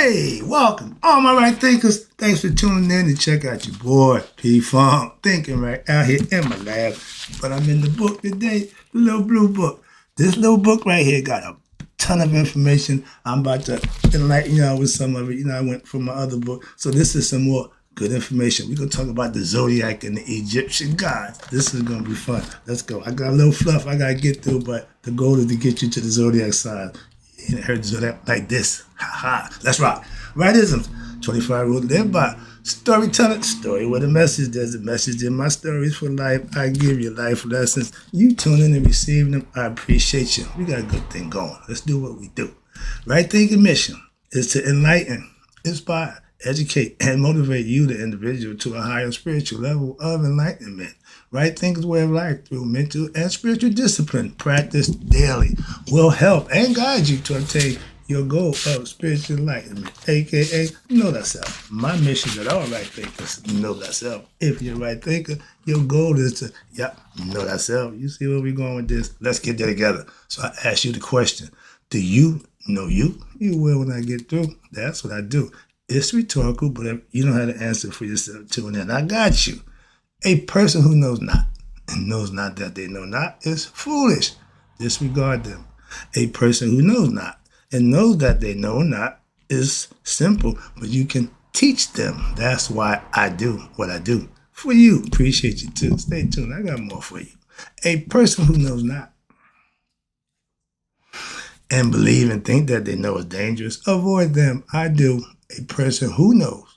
Hey, welcome, all my right thinkers. Thanks for tuning in to check out your boy, P-Funk, thinking right out here in my lab. But I'm in the book today, the little blue book. This little book right here got a ton of information. I'm about to enlighten y'all with some of it. I went from my other book. So this is some more good information. We're going to talk about the Zodiac and the Egyptian gods. This is going to be fun. Let's go. I got a little fluff I got to get through, but the goal is to get you to the Zodiac side. You heard the Zodiac like this. Ha ha. Let's rock. Rightisms. 25 rules to live by. Storytelling. Story with a message. There's a message in my stories for life. I give you life lessons. You tune in and receive them. I appreciate you. We got a good thing going. Let's do what we do. Right thinking mission is to enlighten, inspire, educate, and motivate you, the individual, to a higher spiritual level of enlightenment. Right thinking's way of life through mental and spiritual discipline, practice daily, will help and guide you to attain your goal of spiritual enlightenment, aka know thyself. My mission at all right thinkers, know thyself. If you're a right thinker, your goal is to, know thyself. You see where we're going with this? Let's get that together. So I ask you the question, do you know you? You will when I get through. That's what I do. It's rhetorical, but if you know how to answer for yourself, tune in. I got you. A person who knows not and knows not that they know not is foolish. Disregard them. A person who knows not and knows that they know not is simple, but you can teach them. That's why I do what I do. For you, appreciate you too. Stay tuned. I got more for you. A person who knows not and believe and think that they know is dangerous, avoid them. I do. A person who knows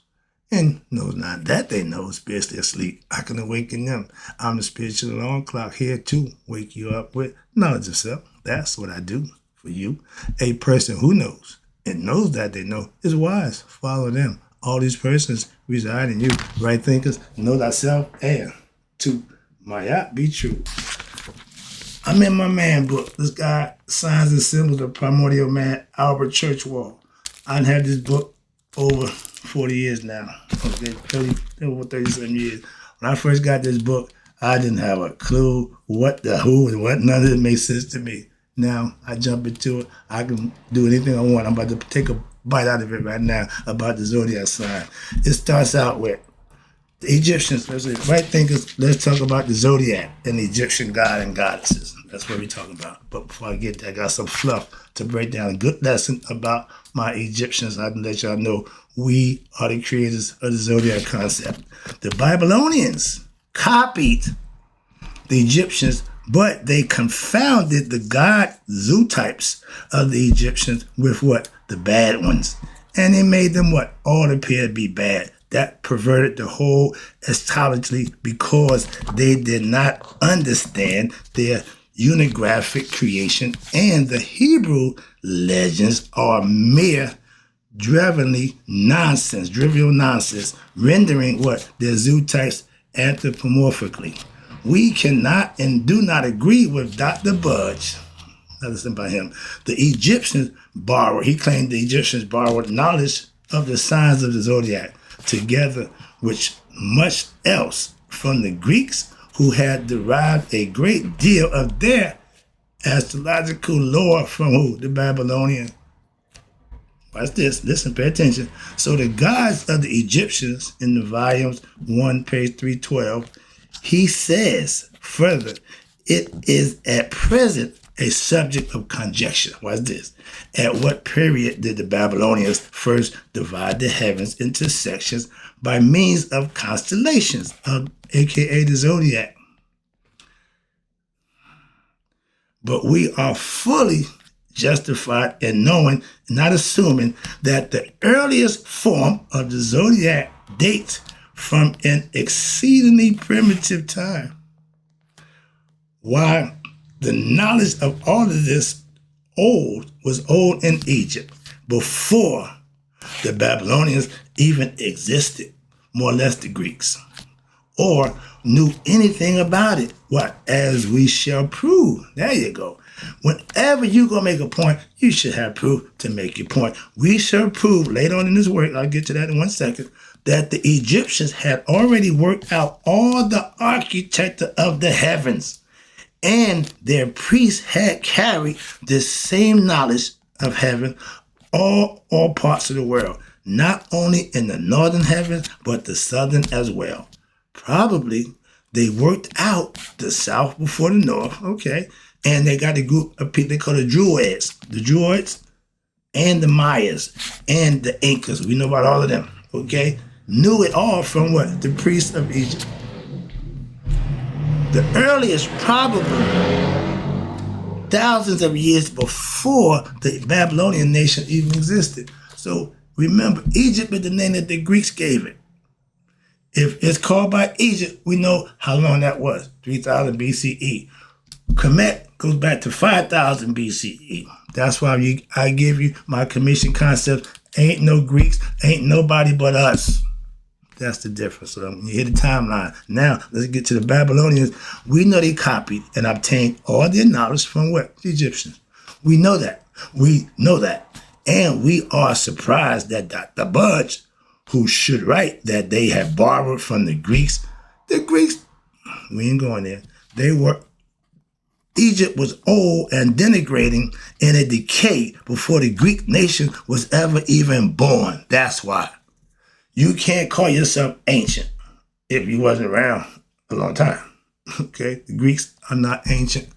and knows not that they know is spiritually asleep, I can awaken them. I'm the spiritual alarm clock here to wake you up with knowledge of self. That's what I do for you. A person who knows and knows that they know is wise. Follow them. All these persons reside in you. Right thinkers, know thyself, and to my be true. I'm in my man book. This guy, Signs and Symbols of Primordial Man, Albert Churchwell. I've had this book over 40 years now, over 37 years. When I first got this book, I didn't have a clue what the who and what. None of it made sense to me. Now I jump into it. I can do anything I want. I'm about to take a bite out of it right now about the Zodiac sign. It starts out with the Egyptians. Right thinkers, let's talk about the Zodiac and the Egyptian god and goddesses. That's what we're talking about. But before I get there, I got some fluff to break down a good lesson about my Egyptians. I can let y'all know we are the creators of the Zodiac concept. The Babylonians copied the Egyptians, but they confounded the god zootypes of the Egyptians with what? The bad ones. And they made them what? All appear to be bad. That perverted the whole astrology because they did not understand their unigraphic creation, and the Hebrew legends are mere trivial nonsense, rendering what? Their zootypes anthropomorphically. We cannot and do not agree with Dr. Budge. Listen by him. The Egyptians he claimed the Egyptians borrowed knowledge of the signs of the Zodiac, together with much else from the Greeks, who had derived a great deal of their astrological lore from who? The Babylonian. Watch this. Listen, pay attention. So the gods of the Egyptians in the volumes 1, page 312, he says further, it is at present a subject of conjecture. Watch this. At what period did the Babylonians first divide the heavens into sections by means of constellations, aka the Zodiac? But we are fully justified in knowing, not assuming, that the earliest form of the Zodiac dates from an exceedingly primitive time. Why the knowledge of all of this was old in Egypt before the Babylonians even existed, more or less the Greeks, or knew anything about it. What? As we shall prove. There you go. Whenever you're going to make a point, you should have proof to make your point. We shall prove later on in this work, I'll get to that in 1 second, that the Egyptians had already worked out all the architecture of the heavens, and their priests had carried the same knowledge of heaven all parts of the world, not only in the northern heavens, but the southern as well. Probably they worked out the south before the north, okay? And they got a group of people they call the Druids, and the Mayas, and the Incas. We know about all of them, okay? Knew it all from what? The priests of Egypt. The earliest, probably thousands of years before the Babylonian nation even existed. So remember, Egypt is the name that the Greeks gave it. If it's called by Egypt, we know how long that was, 3000 BCE. Kemet goes back to 5000 BCE. That's why I give you my commission concept. Ain't no Greeks, ain't nobody but us. That's the difference. So you hear the timeline. Now, let's get to the Babylonians. We know they copied and obtained all their knowledge from what? The Egyptians. We know that. We know that. And we are surprised that Dr. Budge, who should write that they have borrowed from the Greeks. The Greeks, we ain't going there. Egypt was old and denigrating in a decay before the Greek nation was ever even born. That's why. You can't call yourself ancient if you wasn't around a long time. Okay? The Greeks are not ancient.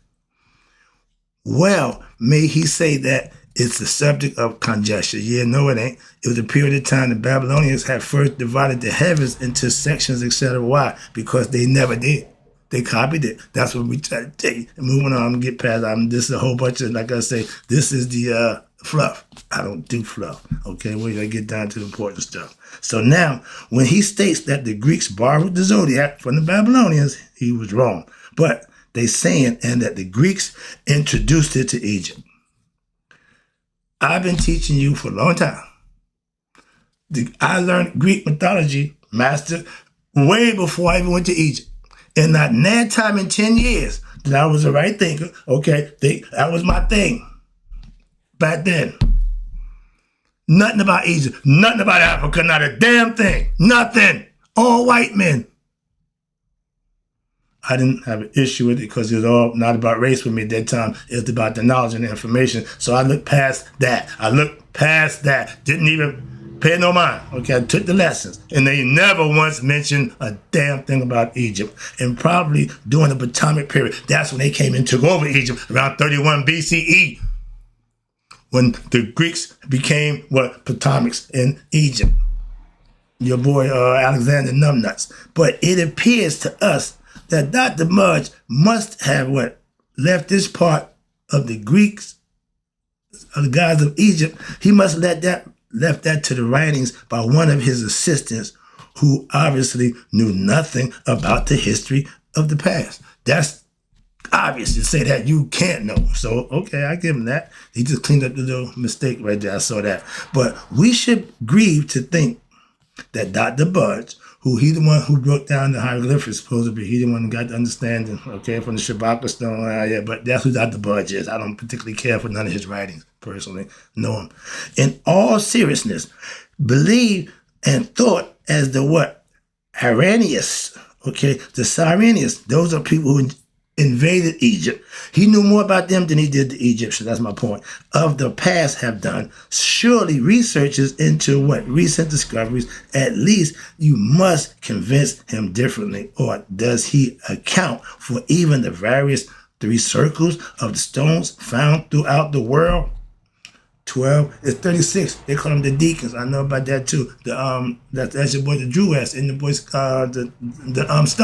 Well, may he say that it's the subject of conjecture. Yeah, no, it ain't. It was a period of time the Babylonians had first divided the heavens into sections, etc. Why? Because they never did. They copied it. That's what we try to tell you. Moving on, get past. This is a whole bunch of, like I say, this is the fluff. I don't do fluff. Okay, we gotta get down to the important stuff. So now, when he states that the Greeks borrowed the Zodiac from the Babylonians, he was wrong. But they saying, and that the Greeks introduced it to Egypt. I've been teaching you for a long time. I learned Greek mythology, master, way before I even went to Egypt. And not that time in 10 years that I was a right thinker. Okay, that was my thing back then. Nothing about Egypt, nothing about Africa, not a damn thing, nothing. All white men. I didn't have an issue with it because it was all not about race with me at that time. It was about the knowledge and the information. So I looked past that. Didn't even pay no mind. Okay, I took the lessons. And they never once mentioned a damn thing about Egypt. And probably during the Potomac period, that's when they came and took over Egypt around 31 BCE. When the Greeks became Potomacs in Egypt. Your boy Alexander Numbnuts. But it appears to us that Dr. Mudge must have left this part of the Greeks, of the gods of Egypt. He must left that to the writings by one of his assistants who obviously knew nothing about the history of the past. That's obvious to say that you can't know. So, okay, I give him that. He just cleaned up the little mistake right there. I saw that. But we should grieve to think that Dr. Budge, who he the one who broke down the hieroglyphics, supposedly, he the one who got the understanding, okay, from the Shabaka stone, yeah, but that's who Dr. Budge is. I don't particularly care for none of his writings, personally, know him. In all seriousness, believe and thought as the Hyranius, okay, the Cyrenius, those are people who invaded Egypt. He knew more about them than he did the Egyptians, that's my point, of the past have done. Surely researchers into recent discoveries, at least you must convince him differently. Or does he account for even the various 3 circles of the stones found throughout the world? 12 is 36. They call them the deacons. I know about that too. That's your boy the Druids and the boys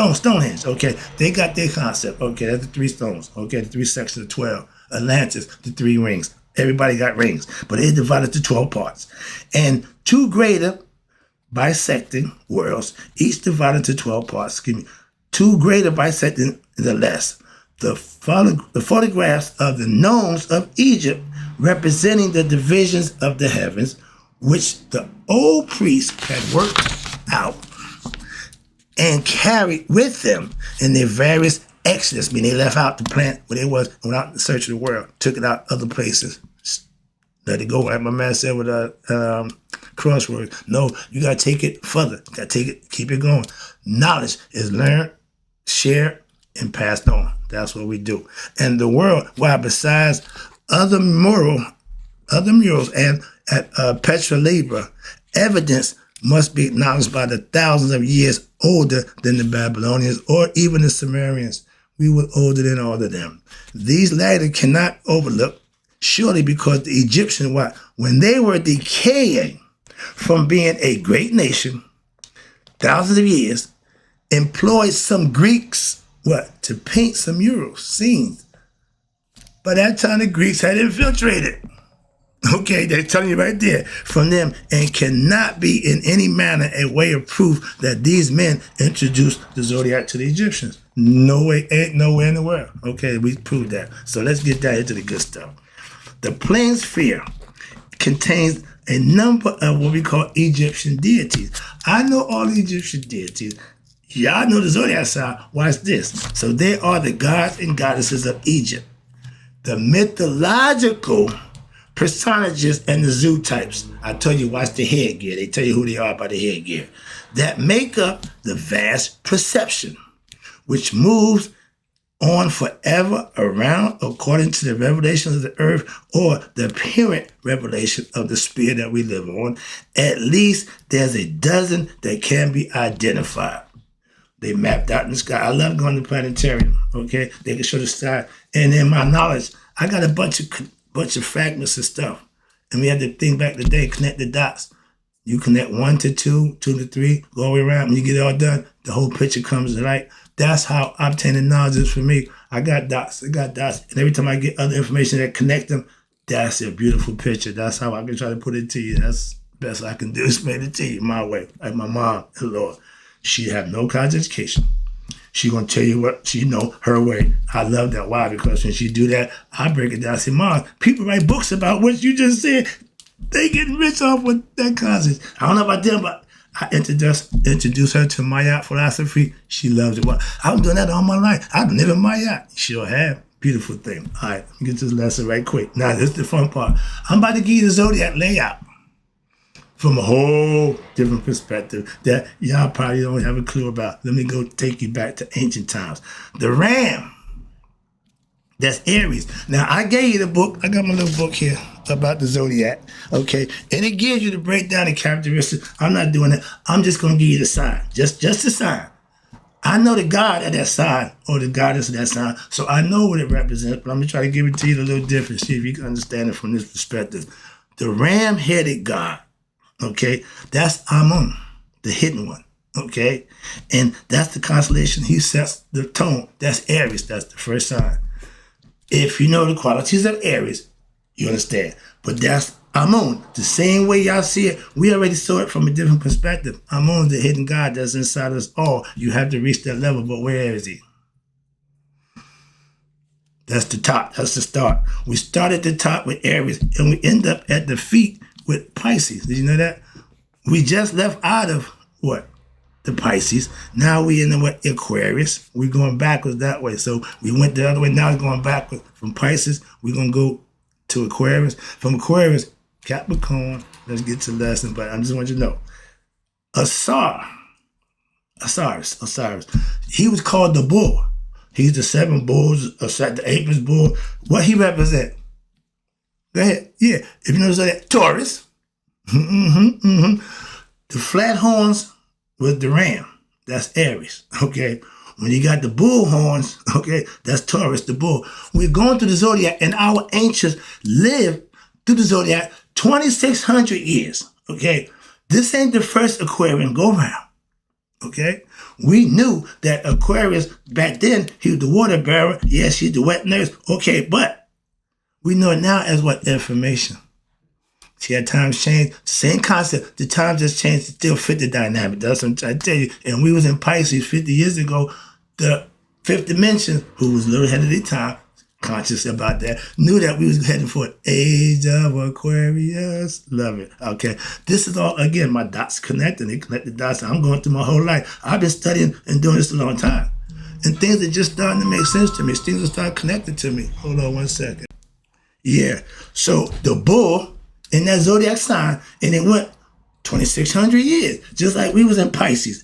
Stonehenge. Okay, they got their concept. Okay, that's the 3 stones. Okay, the 3 sections of 12. Atlantis, the 3 rings. Everybody got rings, but it's divided to 12 parts, and 2 greater bisecting worlds, each divided to 12 parts. 2 greater bisecting the less. The photographs of the gnomes of Egypt representing the divisions of the heavens, which the old priests had worked out and carried with them in their various exodus. I mean, they left out the planet where they was, went out in search of the world, took it out other places, let it go, like my man said with crosswords. No, you got to take it further. You got to take it, keep it going. Knowledge is learned, shared, and passed on. That's what we do. And the world, besides other murals and at Petra Libra, evidence must be acknowledged by the thousands of years older than the Babylonians or even the Sumerians. We were older than all of them. These latter cannot overlook, surely because the Egyptians, when they were decaying from being a great nation, thousands of years, employed some Greeks, to paint some murals, scenes. By that time, the Greeks had infiltrated. Okay, they're telling you right there from them, and cannot be in any manner a way of proof that these men introduced the Zodiac to the Egyptians. No way, ain't nowhere in the world. Okay, we proved that. So let's get down into the good stuff. The plane sphere contains a number of what we call Egyptian deities. I know all the Egyptian deities. Y'all know the Zodiac sign. Watch this. So they are the gods and goddesses of Egypt, the mythological personages and the zoo types. I told you, watch the headgear. They tell you who they are by the headgear. That make up the vast perception, which moves on forever around according to the revelations of the earth or the apparent revelation of the sphere that we live on. At least there's a dozen that can be identified. They mapped out in the sky. I love going to the planetarium, okay? They can show the sky. And in my knowledge, I got a bunch of fragments of stuff. And we had to think back today, connect the dots. You connect 1 to 2, 2 to 3, go all the way around. When you get it all done, the whole picture comes to light. That's how obtaining knowledge is for me. I got dots. And every time I get other information that connect them, that's a beautiful picture. That's how I can try to put it to you. That's the best I can do, explain it to you my way. Like my mom-in-law. She have no college education. She gonna tell you what she know her way. I love that. Why? Because when she do that, I break it down. I say, Mom, people write books about what you just said. They getting rich off with that concept. I don't know about them, but I introduced her to Maya philosophy. She loves it. Well, I've been doing that all my life. I've been living Maya. Sure have. Beautiful thing. All right, let me get this lesson right quick. Now, this is the fun part. I'm about to give you the Zodiac layout from a whole different perspective that y'all probably don't have a clue about. Let me go take you back to ancient times. The ram, that's Aries. Now, I gave you the book. I got my little book here about the Zodiac, okay? And it gives you the breakdown and characteristics. I'm not doing it. I'm just going to give you the sign, just the sign. I know the god of that sign or the goddess of that sign, so I know what it represents, but I'm going to try to give it to you a little different, see if you can understand it from this perspective. The ram-headed god, okay, that's Amun, the hidden one, okay? And that's the constellation. He sets the tone. That's Aries. That's the first sign. If you know the qualities of Aries, you understand. But that's Amun. The same way y'all see it, we already saw it from a different perspective. Amun's the hidden God that's inside us all. You have to reach that level, but where is he? That's the top. That's the start. We start at the top with Aries, and we end up at the feet with Pisces. Did you know that? We just left out of what? The Pisces. Now we in the Aquarius. We're going backwards that way. So we went the other way. Now it's going backwards. From Pisces, we're going to go to Aquarius. From Aquarius, Capricorn. Let's get to the lesson, but I just want you to know. Osiris. He was called the bull. He's the 7 bulls, the Apis bull. What he represent? Go ahead. Yeah. If you notice that, Taurus. The flat horns with the ram. That's Aries. Okay. When you got the bull horns, okay, that's Taurus, the bull. We're going through the Zodiac, and our ancients lived through the Zodiac 2,600 years. Okay. This ain't the first Aquarian go round. Okay, we knew that Aquarius back then, he was the water bearer. Yes, he's the wet nurse. Okay, but we know it now as what? Information. See how times change? Same concept. The times just changed to still fit the dynamic. That's what I'm trying to tell you. And we was in Pisces 50 years ago. The fifth dimension, who was a little ahead of their time, conscious about that, knew that we was heading for an age of Aquarius. Love it. Okay. This is all, again, my dots connecting. They connect the dots. I'm going through my whole life. I've been studying and doing this a long time. And things are just starting to make sense to me. Things are starting connecting to me. Hold on one second. Yeah. So the bull in that zodiac sign, and it went 2,600 years, just like we was in Pisces.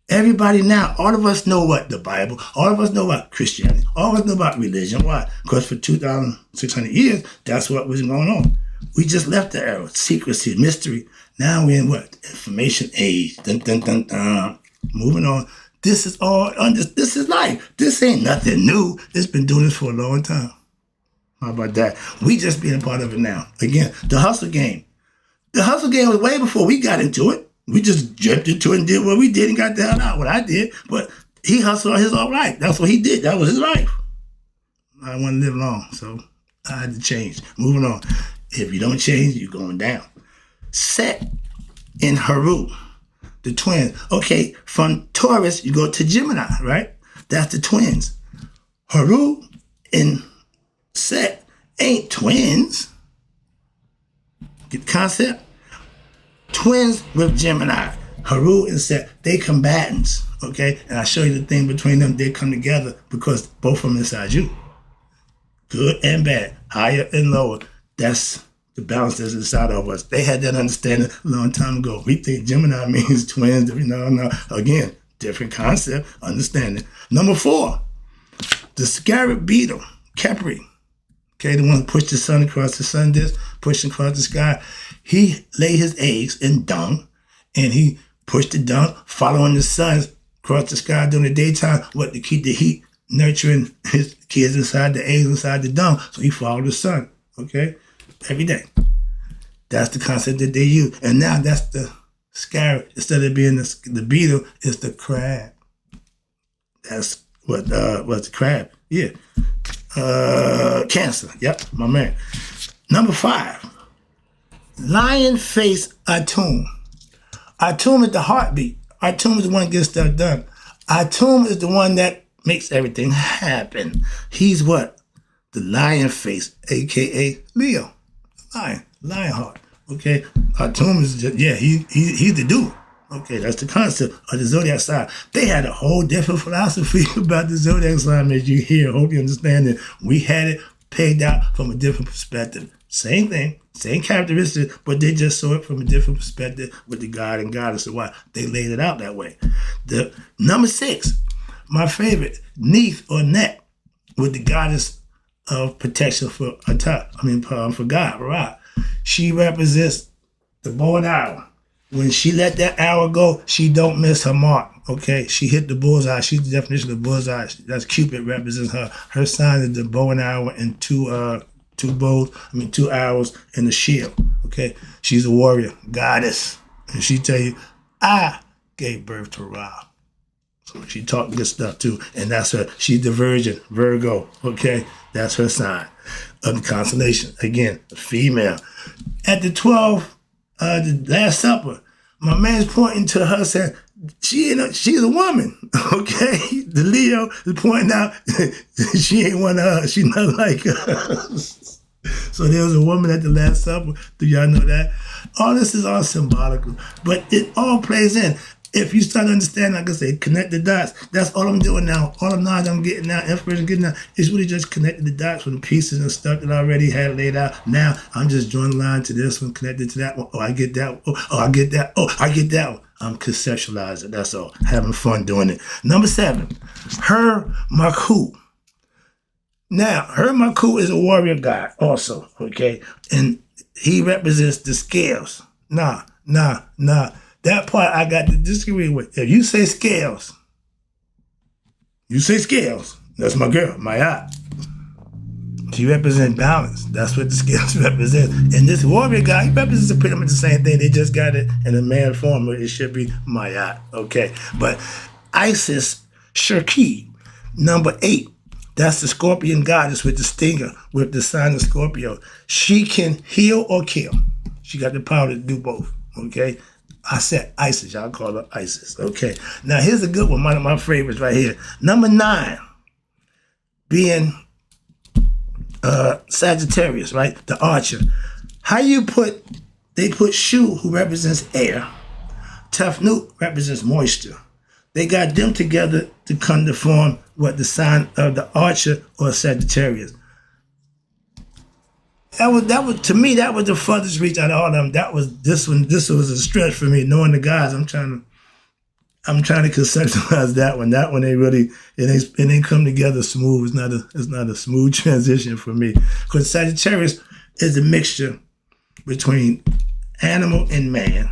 Everybody now, all of us know what? The Bible. All of us know about Christianity. All of us know about religion. Why? Because for 2,600 years, that's what was going on. We just left the era. Secrecy, mystery. Now we're in what? Information age. Dun, dun, dun, dun. Moving on. This is all, this is life. This ain't nothing new. It's been doing this for a long time. How about that? We just being a part of it now. Again, the hustle game. The hustle game was way before we got into it. We just jumped into it and did what we did and got the hell out. What I did. But he hustled his all right. That's what he did. That was his life. I want to live long, so I had to change. Moving on. If you don't change, you're going down. Set in Haru, the twins. Okay, from Taurus, you go to Gemini, right? That's the twins. Haru and Set ain't twins. Get the concept? Twins with Gemini. Haru and Set, they combatants, okay? And I show you the thing between them. They come together because both of them inside you. Good and bad, higher and lower. That's the balance that's inside of us. They had that understanding a long time ago. We think Gemini means twins. No. Again, different concept, understanding. Number 4, the scarab beetle, Capri. Okay, the one who pushed the sun across the sun disk, pushing across the sky. He laid his eggs in dung, and he pushed the dung, following the sun across the sky during the daytime, to keep the heat, nurturing his kids inside the eggs, inside the dung. So he followed the sun, okay, every day. That's the concept that they use. And now that's the scarab. Instead of being the beetle, it's the crab. That's what's the crab? Yeah. Cancer. Yep, my man. Number 5, lion face Atum. Atum is the heartbeat. Atum is the one that gets stuff done. Atum is the one that makes everything happen. He's what? The lion face, aka Leo. Lion heart. Okay. Atum is just, he's the dude. Okay, that's the concept of the Zodiac sign. They had a whole different philosophy about the Zodiac sign as you hear. Hope you understand it. We had it pegged out from a different perspective. Same thing, same characteristics, but they just saw it from a different perspective with the God and Goddess. So why they laid it out that way. The number 6, my favorite, Neith or Net, with the Goddess of protection for God, right? She represents the bow and arrow. When she let that arrow go, she don't miss her mark, okay? She hit the bullseye. She's the definition of bullseye. That's Cupid represents her. Her sign is the bow and arrow and two arrows and the shield, okay? She's a warrior, goddess. And she tell you, I gave birth to Ra. So she talked good stuff too. And that's her. She's the virgin, Virgo, okay? That's her sign of the constellation. Again, a female. At the 12, the Last Supper, my man's pointing to her saying, she's a woman, okay? The Leo is pointing out she ain't one of us. She's not like us. So there was a woman at the Last Supper. Do y'all know that? All this is all symbolical, but it all plays in. If you start to understand, like I say, connect the dots. That's all I'm doing now. All the knowledge I'm getting now, information I'm getting now, is really just connecting the dots from the pieces and stuff that I already had laid out. Now I'm just drawing a line to this one, connected to that one. Oh, I get that one. Oh, I get that. Oh, I get that one. I'm conceptualizing. That's all. Having fun doing it. Number 7, Her Makhu. Now, Her Makhu is a warrior god also, okay? And he represents the scales. Nah. That part I got to disagree with. If you say scales, that's my girl, my eye. She represents balance. That's what the scales represent. And this warrior guy, he represents pretty much the same thing. They just got it in a man form, but it should be my eye. Okay. But Isis Shirki, number 8. That's the scorpion goddess with the stinger, with the sign of Scorpio. She can heal or kill. She got the power to do both. Okay. I said Isis. Y'all call her Isis. Okay. Now, here's a good one. One of my favorites right here. Number 9, being Sagittarius, right? The archer. They put Shu, who represents air. Tefnut represents moisture. They got them together to come to form what the sign of the archer or Sagittarius. That was to me, that was the furthest reach out of all of them. This was a stretch for me, knowing the guys. I'm trying to conceptualize that one. That one it ain't come together smooth. It's not a smooth transition for me. Because Sagittarius is a mixture between animal and man.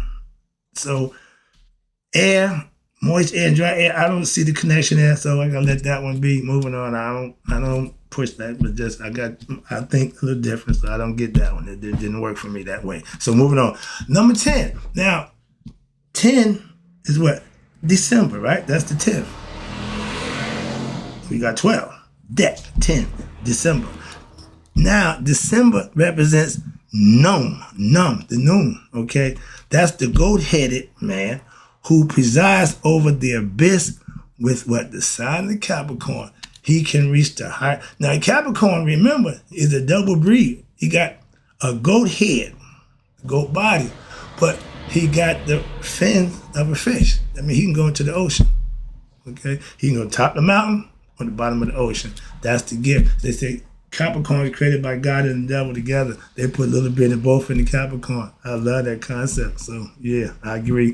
So air, moist air, dry air, I don't see the connection there, so I gotta let that one be. Moving on. I don't push that, but just I think a little different, so I don't get that one. It didn't work for me that way. So moving on. Number 10. Now, 10 is what? December, right? That's the 10th. We got 12. 10, December. Now, December represents the noon, okay? That's the goat-headed man who presides over the abyss with what? The sign of the Capricorn. He can reach the height. Now, Capricorn, remember, is a double breed. He got a goat head, goat body, but he got the fins of a fish. I mean, he can go into the ocean, okay? He can go top of the mountain or the bottom of the ocean. That's the gift. They say Capricorn is created by God and the devil together. They put a little bit of both in the Capricorn. I love that concept. So, yeah, I agree.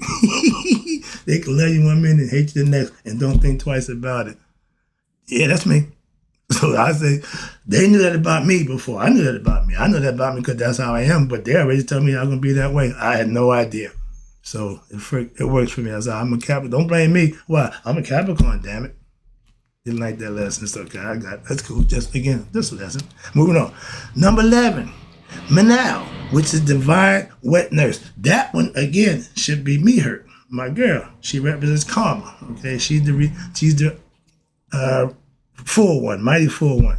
They can love you one minute, hate you the next, and don't think twice about it. Yeah, that's me. So I say, they knew that about me before. I knew that about me. I know that about me because that's how I am, but they already told me I was going to be that way. I had no idea. So it works for me. I said, I'm a Capricorn. Don't blame me. Why? I'm a Capricorn, damn it. Didn't like that lesson. It's okay. That's cool. Just a lesson. Moving on. Number 11, Manal, which is divine wet nurse. That one, again, should be me hurt. My girl. She represents karma. Okay, she's the full one, mighty full one.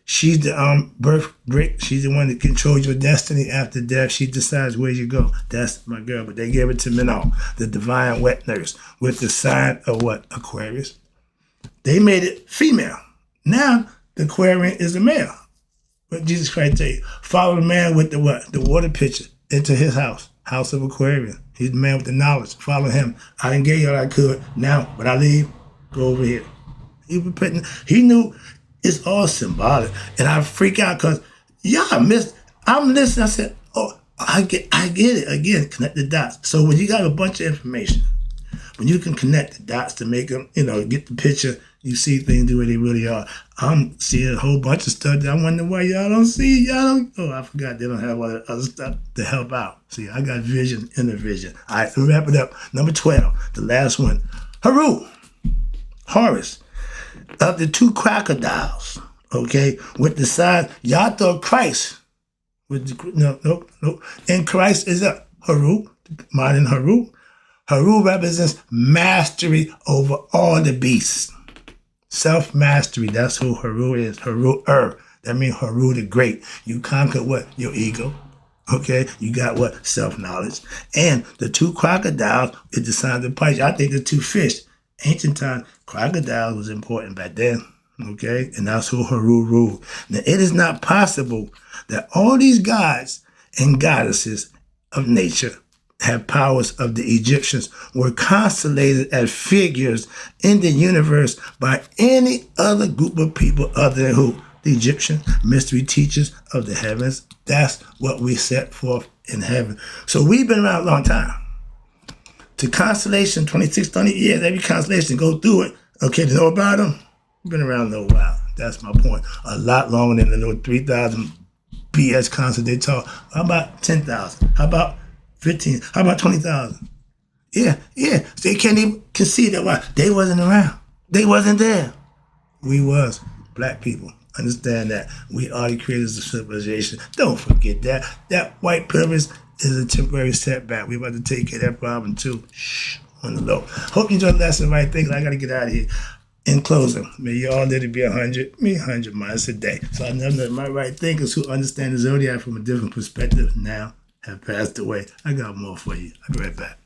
She's the birth brick. She's the one that controls your destiny after death. She decides where you go. That's my girl. But they gave it to Minal, the divine wet nurse, with the sign of what? Aquarius. They made it female. Now the Aquarian is a male. What Jesus Christ tell you? Follow the man with the what? The water pitcher into his house. House of Aquarian. He's the man with the knowledge. Follow him. I didn't get you all I could. Now, when I leave, go over here. He knew it's all symbolic. And I freak out because I'm listening. I said, oh, I get it. Again, connect the dots. So when you got a bunch of information, when you can connect the dots to make them, get the picture, you see things the way they really are. I'm seeing a whole bunch of stuff that I wonder why y'all don't see. I forgot they don't have all that other stuff to help out. See, I got vision in the vision. All right, so wrap it up. Number 12, the last one. Horus. Of the two crocodiles, okay, with the sign, y'all thought Christ, no. And Christ is a Haru, modern Haru. Haru represents mastery over all the beasts. Self-mastery, that's who Haru is. Haru-er, that means Haru the Great. You conquer what? Your ego, okay? You got what? Self-knowledge. And the two crocodiles is the sign of the Pisces. I think the two fish. Ancient time, crocodile was important back then, okay? And that's who Haru ruled. Now, it is not possible that all these gods and goddesses of nature have powers of the Egyptians were constellated as figures in the universe by any other group of people other than who? The Egyptian mystery teachers of the heavens. That's what we set forth in heaven. So we've been around a long time. To constellation, 26, 30 years, every constellation, go through it. Okay, to know about them, been around a little while. That's my point. A lot longer than the little 3,000 BS concept they talk. How about 10,000? How about 15? How about 20,000? Yeah. So they can't even concede that. Why? They wasn't around. They wasn't there. We was. Black people. Understand that. We are the creators of civilization. Don't forget that. That white privilege is a temporary setback. We're about to take care of that problem too. Shh, on the low. Hope you enjoyed the lesson, right? Thanks. I got to get out of here. In closing, may you all live to be 100, me 100 miles a day. So I know that my right thinkers who understand the Zodiac from a different perspective now have passed away. I got more for you. I'll be right back.